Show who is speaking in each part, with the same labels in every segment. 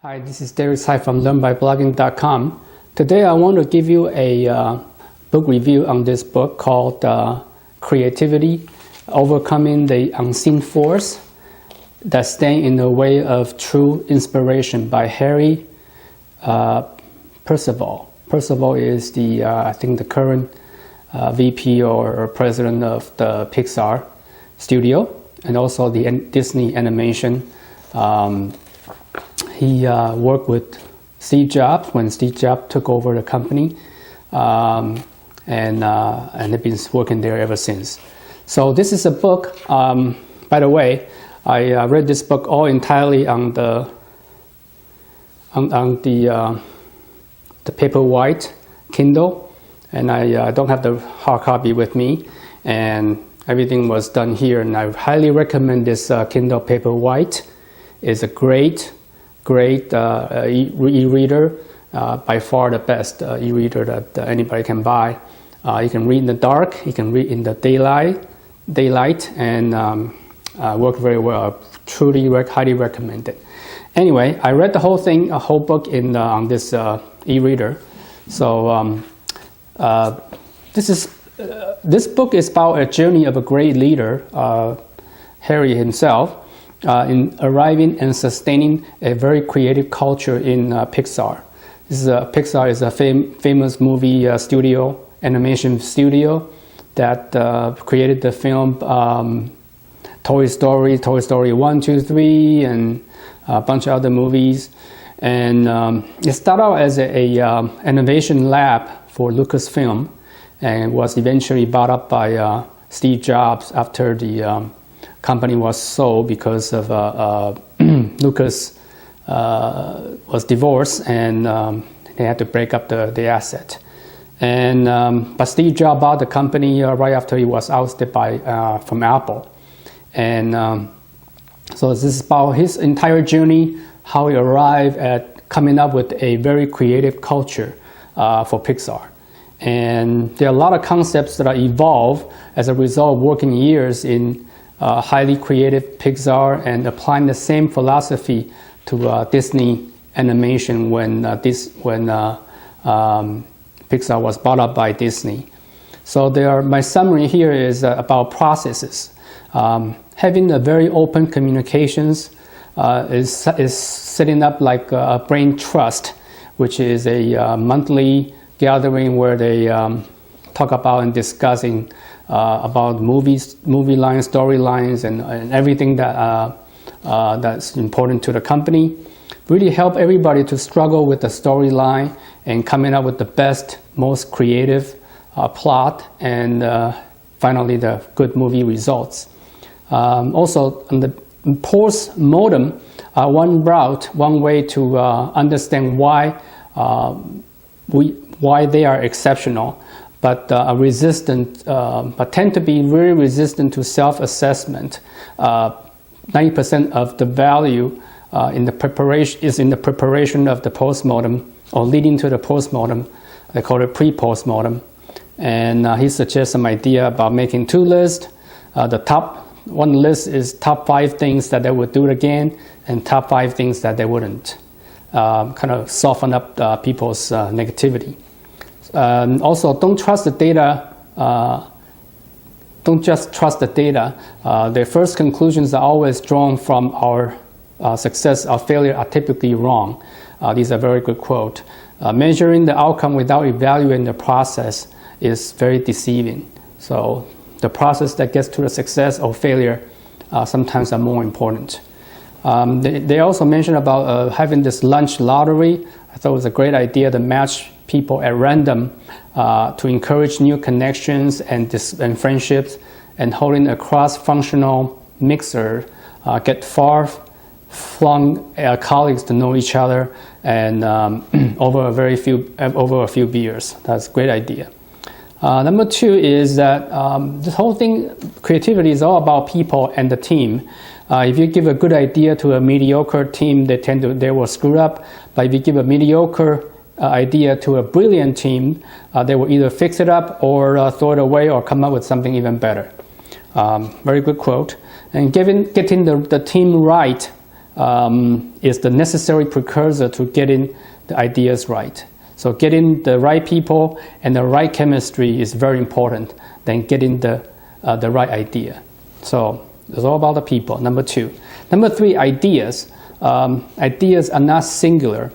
Speaker 1: Hi, this is Derek Tsai from LearnByBlogging.com. Today I want to give you a book review on this book called Creativity, Overcoming the Unseen Force That Stands in the Way of True Inspiration by Harry Percival. Percival is I think the current VP or president of the Pixar studio and also the Disney animation. He worked with Steve Jobs when Steve Jobs took over the company, and they've been working there ever since. So this is a book. By the way, I read this book all entirely on the Paperwhite Kindle, and I don't have the hard copy with me, and everything was done here. And I highly recommend this Kindle Paperwhite. It's a great e-reader, by far the best e-reader that anybody can buy. You can read in the dark, you can read in the daylight, and work very well. Truly highly recommend it. Anyway, I read the whole thing, a whole book on this e-reader. So this book is about a journey of a great leader, Harry himself, in arriving and sustaining a very creative culture in Pixar. Pixar is a famous movie studio, animation studio that created the film Toy Story 1, 2, 3, and a bunch of other movies. And it started out as an innovation lab for Lucasfilm, and was eventually bought up by Steve Jobs after the company was sold because of Lucas was divorced, and they had to break up the asset. And but Steve Jobs bought the company right after he was ousted from Apple. And so this is about his entire journey, how he arrived at coming up with a very creative culture for Pixar. And there are a lot of concepts that are evolved as a result of working years in highly creative Pixar and applying the same philosophy to Disney animation when Pixar was bought up by Disney. So my summary here is about processes. Having a very open communications is setting up like a brain trust, which is a monthly gathering where they talk about and discussing about movie lines, storylines, and everything that's important to the company. Really help everybody to struggle with the storyline and coming up with the best, most creative plot, and finally the good movie results. Also, on the post-mortem, one way to understand why they are exceptional, but but tend to be very resistant to self-assessment. 90% of the value in the preparation of the postmortem, or leading to the postmortem. They call it pre-postmortem. And he suggests some idea about making two lists. The top one list is top 5 things that they would do again, and top 5 things that they wouldn't. Kind of soften up people's negativity. Also, don't trust the data. Don't just trust the data. Their first conclusions are always drawn from our success or failure are typically wrong. These are very good quote. Measuring the outcome without evaluating the process is very deceiving. So the process that gets to the success or failure sometimes are more important. They also mentioned about having this lunch lottery. I thought it was a great idea to match people at random to encourage new connections and friendships, and holding a cross-functional mixer, get far-flung colleagues to know each other, and over a few beers. That's a great idea. Number 2 is that this whole thing, creativity, is all about people and the team. If you give a good idea to a mediocre team, they will screw up. But if you give a mediocre idea to a brilliant team, they will either fix it up or throw it away or come up with something even better. Very good quote. And getting the team right is the necessary precursor to getting the ideas right. So getting the right people and the right chemistry is very important than getting the right idea. So it's all about the people, number 2. Number 3, ideas. Ideas are not singular.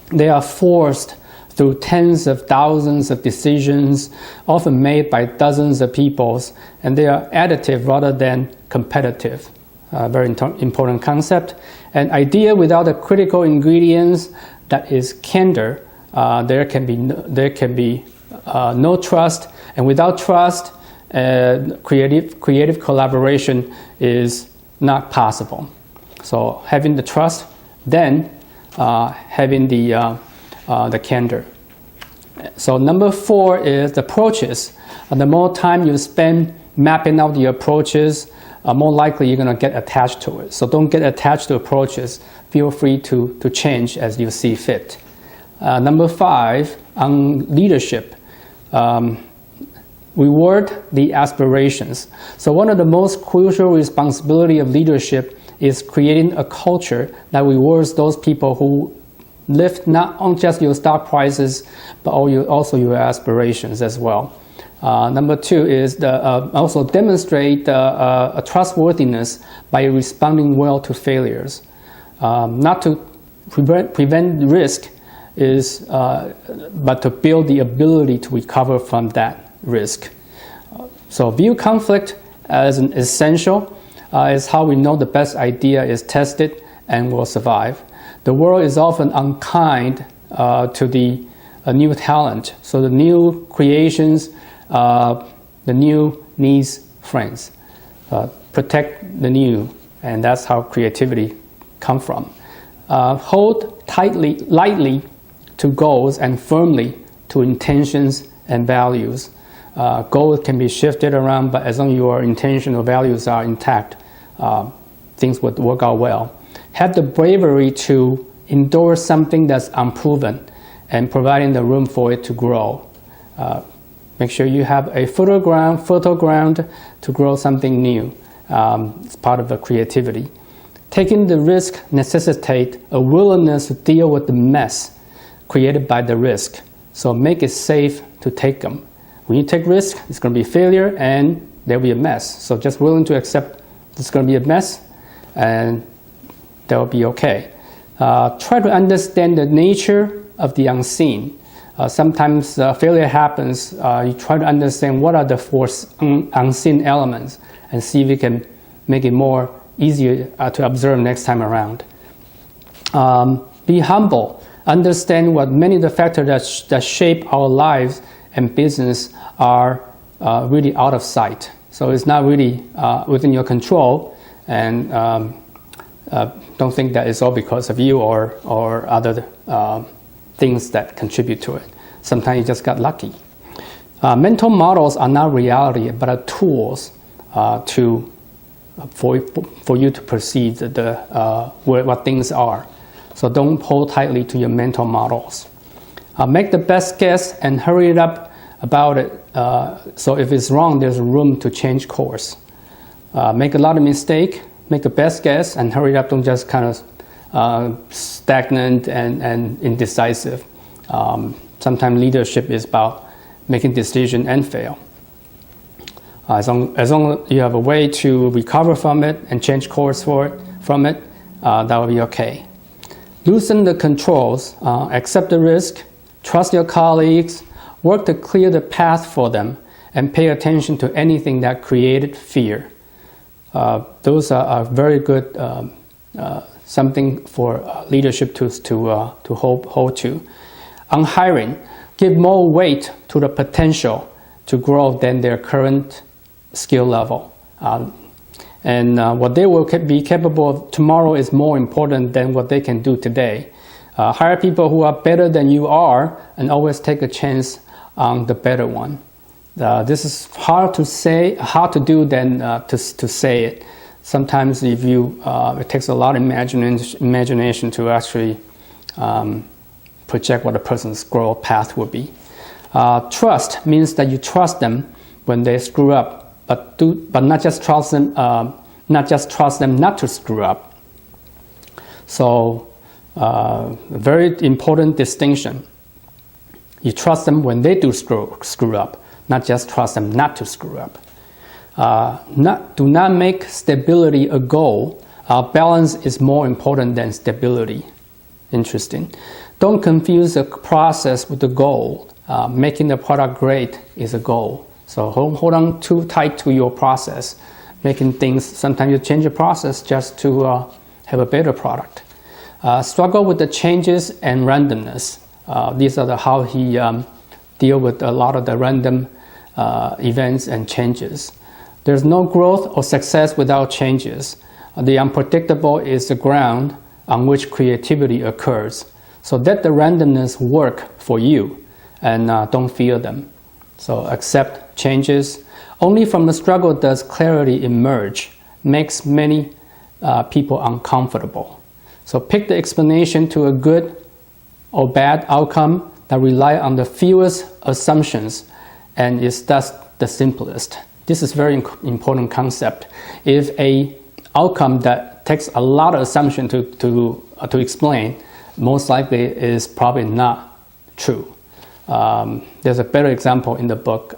Speaker 1: They are forced through tens of thousands of decisions, often made by dozens of people, and they are additive rather than competitive. Very important concept. An idea without the critical ingredients, that is candor, there can be no trust, and without trust, creative collaboration is not possible. So having the trust, then having the candor. So number 4 is the approaches. The more time you spend mapping out the approaches, more likely you're going to get attached to it. So don't get attached to approaches. Feel free to change as you see fit. Number 5, on leadership. Reward the aspirations. So one of the most crucial responsibility of leadership is creating a culture that rewards those people who lift not on just your stock prices, but also your aspirations as well. Number 2 is also demonstrate a trustworthiness by responding well to failures. Not to prevent risk, but to build the ability to recover from that risk. So view conflict as an essential, is how we know the best idea is tested and will survive. The world is often unkind to the new talent. So the new creations, the new needs friends. Protect the new, and that's how creativity comes from. Hold lightly to goals and firmly to intentions and values. Goals can be shifted around, but as long as your intention or values are intact, things would work out well. Have the bravery to endorse something that's unproven and providing the room for it to grow. Make sure you have a fertile ground to grow something new. It's part of the creativity. Taking the risk necessitates a willingness to deal with the mess created by the risk. So make it safe to take them. When you take risk, it's going to be failure and there'll be a mess. So just willing to accept it's going to be a mess and that'll be okay. Try to understand the nature of the unseen. Sometimes failure happens. You try to understand what are the unseen elements and see if you can make it more easier to observe next time around. Be humble. Understand what many of the factors that shape our lives and business are really out of sight. So it's not really within your control, and don't think that it's all because of you or other things that contribute to it. Sometimes you just got lucky. Mental models are not reality, but are tools for you to perceive what things are. So don't hold tightly to your mental models. Make the best guess and hurry it up about it. So if it's wrong, there's room to change course. Make a lot of mistakes, make the best guess and hurry it up. Don't just kind of stagnant and indecisive. Sometimes leadership is about making decisions and fail. As long as you have a way to recover from it and change course from it, that will be okay. Loosen the controls, accept the risk, trust your colleagues, work to clear the path for them, and pay attention to anything that created fear. Those are very good something for leadership to hold to. On hiring, give more weight to the potential to grow than their current skill level. And what they will be capable of tomorrow is more important than what they can do today. Hire people who are better than you are and always take a chance on the better one. This is hard to do than to say it. Sometimes it takes a lot of imagination to actually project what a person's growth path would be. Trust means that you trust them when they screw up, but not just trust them not to screw up. So very important distinction. You trust them when they do screw up, not just trust them not to screw up. Do not make stability a goal. Balance is more important than stability. Interesting. Don't confuse the process with the goal. Making the product great is a goal. So hold on too tight to your process. Making things, sometimes you change your process just to have a better product. Struggle with the changes and randomness. These are how he deal with a lot of the random events and changes. There's no growth or success without changes. The unpredictable is the ground on which creativity occurs. So let the randomness work for you, and don't fear them. So accept changes. Only from the struggle does clarity emerge. Makes many people uncomfortable. So pick the explanation to a good or bad outcome that rely on the fewest assumptions and is thus the simplest. This is very important concept. If a outcome that takes a lot of assumption to explain, most likely is probably not true. There's a better example in the book.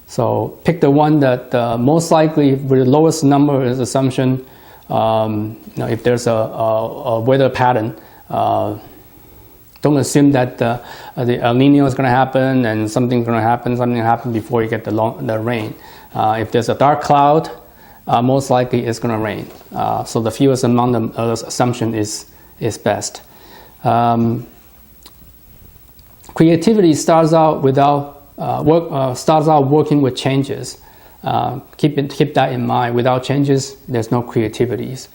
Speaker 1: So pick the one that most likely with the lowest number is assumption. If there's a weather pattern, don't assume that the El Nino is going to happen and something happen before you get the rain. If there's a dark cloud, most likely it's going to rain. So the fewest amount of assumption is best. Creativity starts out working with changes. Keep that in mind. Without changes, there's no creativities.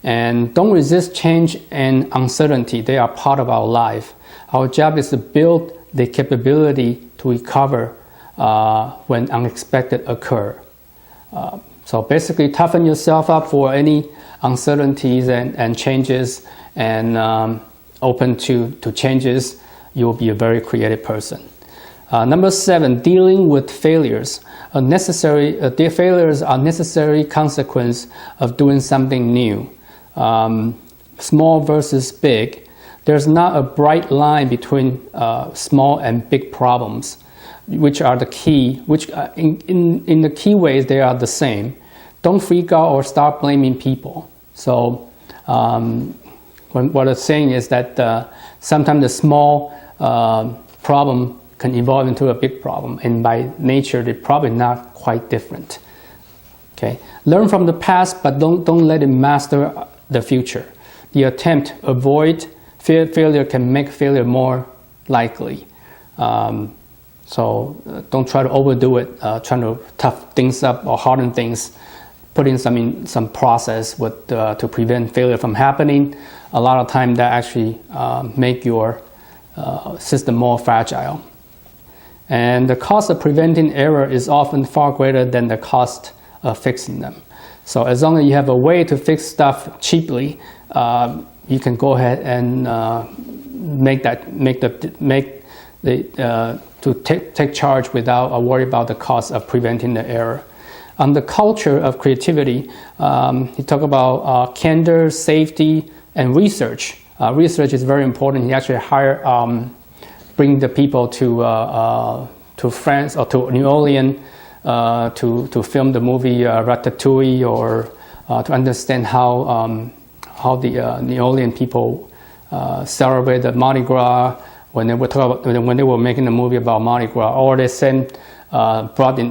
Speaker 1: And don't resist change and uncertainty. They are part of our life. Our job is to build the capability to recover when unexpected occur. So basically, toughen yourself up for any uncertainties and changes, and open to changes. You'll be a very creative person. Number 7, dealing with failures. Failures are necessary consequence of doing something new. Small versus big. There's not a bright line between small and big problems, which are the key. Which in the key ways they are the same. Don't freak out or start blaming people. So what I'm saying is that sometimes the small problem can evolve into a big problem, and by nature they're probably not quite different. Okay, learn from the past, but don't let it master the future. The attempt avoid failure can make failure more likely. So don't try to overdo it, trying to tough things up or harden things. Put in some process to prevent failure from happening. A lot of time that actually make your system more fragile. And the cost of preventing error is often far greater than the cost of fixing them. So as long as you have a way to fix stuff cheaply, you can go ahead and take charge without worry about the cost of preventing the error. On the culture of creativity, he talked about candor, safety, and research. Research is very important. He actually bring the people to France or to New Orleans to film the movie Ratatouille, or to understand how the New Orleans people celebrate the Mardi Gras when they were making a movie about Mardi Gras, or they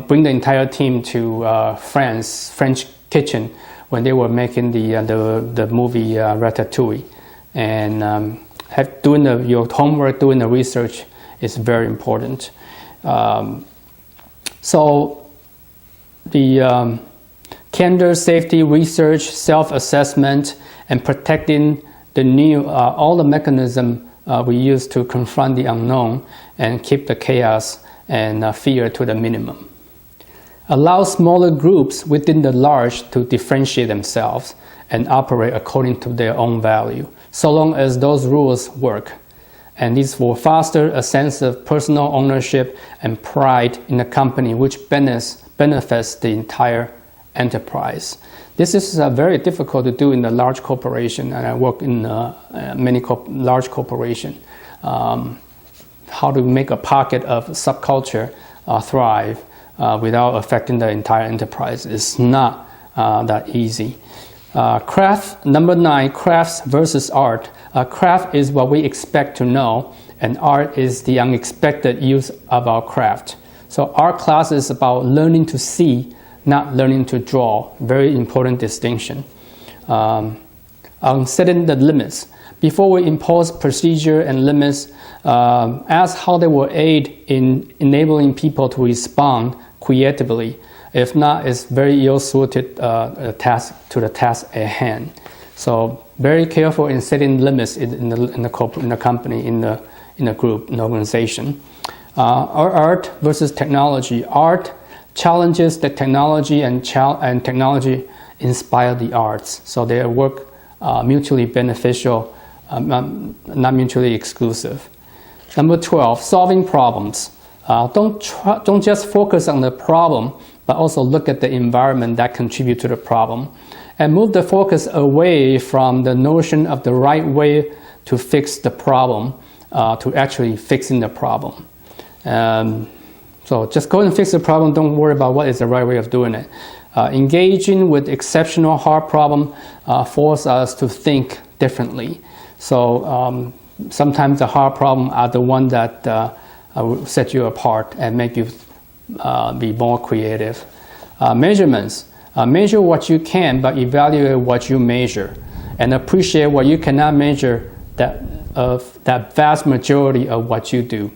Speaker 1: bring the entire team to French kitchen when they were making the movie Ratatouille. And doing your homework, doing the research is very important. So the candor, safety, research, self-assessment, and protecting the new, all the mechanism we use to confront the unknown and keep the chaos and fear to the minimum. Allow smaller groups within the large to differentiate themselves and operate according to their own value, so long as those rules work. And this will foster a sense of personal ownership and pride in the company, which benefits the entire enterprise. This is very difficult to do in the large corporation, and I work in many large corporations. How to make a pocket of subculture thrive without affecting the entire enterprise is not that easy. Craft, number 9, crafts versus art. Craft is what we expect to know, and art is the unexpected use of our craft. So art class is about learning to see, not learning to draw. Very important distinction. On setting the limits. Before we impose procedure and limits, ask how they will aid in enabling people to respond creatively. If not, it's very ill-suited task to the task at hand. So very careful in setting limits in the company, in the group, in the organization. Art versus technology. Art challenges the technology, and technology inspire the arts. So they work mutually beneficial, not mutually exclusive. Number 12, solving problems. Don't just focus on the problem, but also look at the environment that contributes to the problem, and move the focus away from the notion of the right way to fix the problem to actually fixing the problem. So just go and fix the problem. Don't worry about what is the right way of doing it. Engaging with exceptional hard problem forces us to think differently. So sometimes the hard problem are the one that will set you apart and make you be more creative. Measurements. Measure what you can, but evaluate what you measure, and appreciate what you cannot measure, that vast majority of what you do.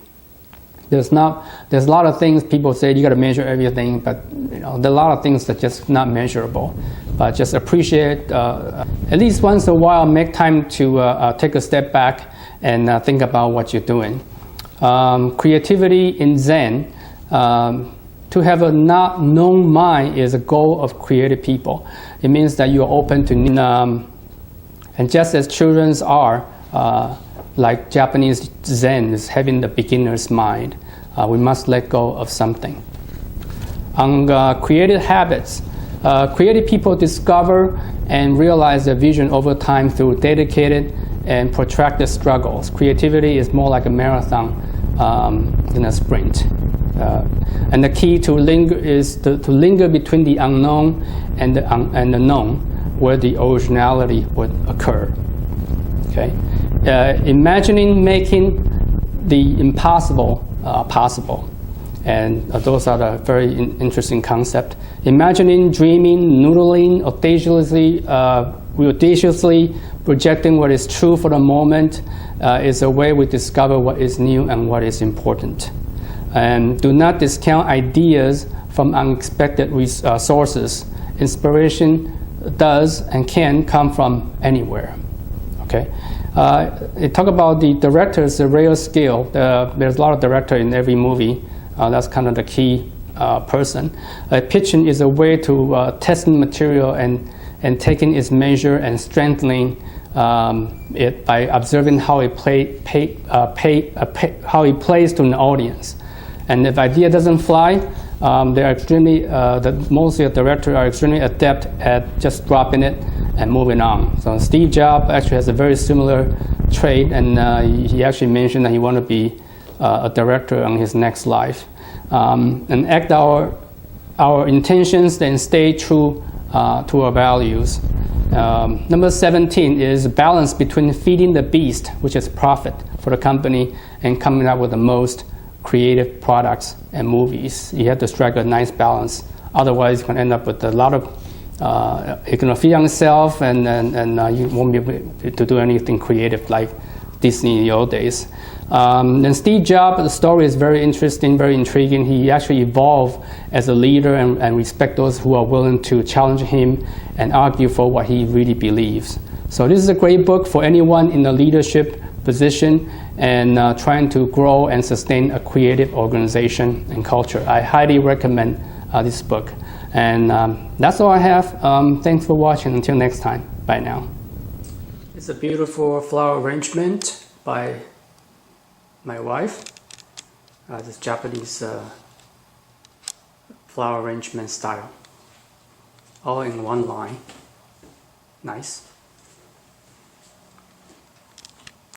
Speaker 1: There's a lot of things people say you got to measure everything, but there are a lot of things that just not measurable. But just appreciate at least once in a while. Make time to take a step back and think about what you're doing. Creativity in Zen. To have a not known mind is a goal of creative people. It means that you're open to and just as children are, like Japanese Zen is having the beginner's mind. We must let go of something. On creative habits, creative people discover and realize their vision over time through dedicated and protracted struggles. Creativity is more like a marathon than a sprint. And the key to linger is to linger between the unknown and the known, where the originality would occur. Okay, imagining making the impossible possible, and those are the very interesting concept. Imagining, dreaming, noodling, audaciously projecting what is true for the moment is a way we discover what is new and what is important. And do not discount ideas from unexpected sources. Inspiration does and can come from anywhere. Okay. Talk about the directors, the rare skill. There's a lot of director in every movie. That's kind of the key person. Pitching is a way to testing material and taking its measure and strengthening it by observing how it how it plays to an audience. And if idea doesn't fly, they're extremely, most of the directors are extremely adept at just dropping it and moving on. So Steve Jobs actually has a very similar trait, and he actually mentioned that he wanted to be a director on his next life. And act our intentions, then stay true to our values. Number 17 is balance between feeding the beast, which is profit for the company, and coming up with the most creative products and movies. You have to strike a nice balance. Otherwise, you can end up with a lot of you're gonna feed on yourself, and you won't be able to do anything creative like Disney in the old days. Then Steve Jobs, the story is very interesting, very intriguing. He actually evolved as a leader and respect those who are willing to challenge him and argue for what he really believes. So this is a great book for anyone in a leadership position and trying to grow and sustain a creative organization and culture. I highly recommend this book. And that's all I have. Thanks for watching. Until next time. Bye now. It's a beautiful flower arrangement by my wife. This Japanese flower arrangement style. all in one line. Nice.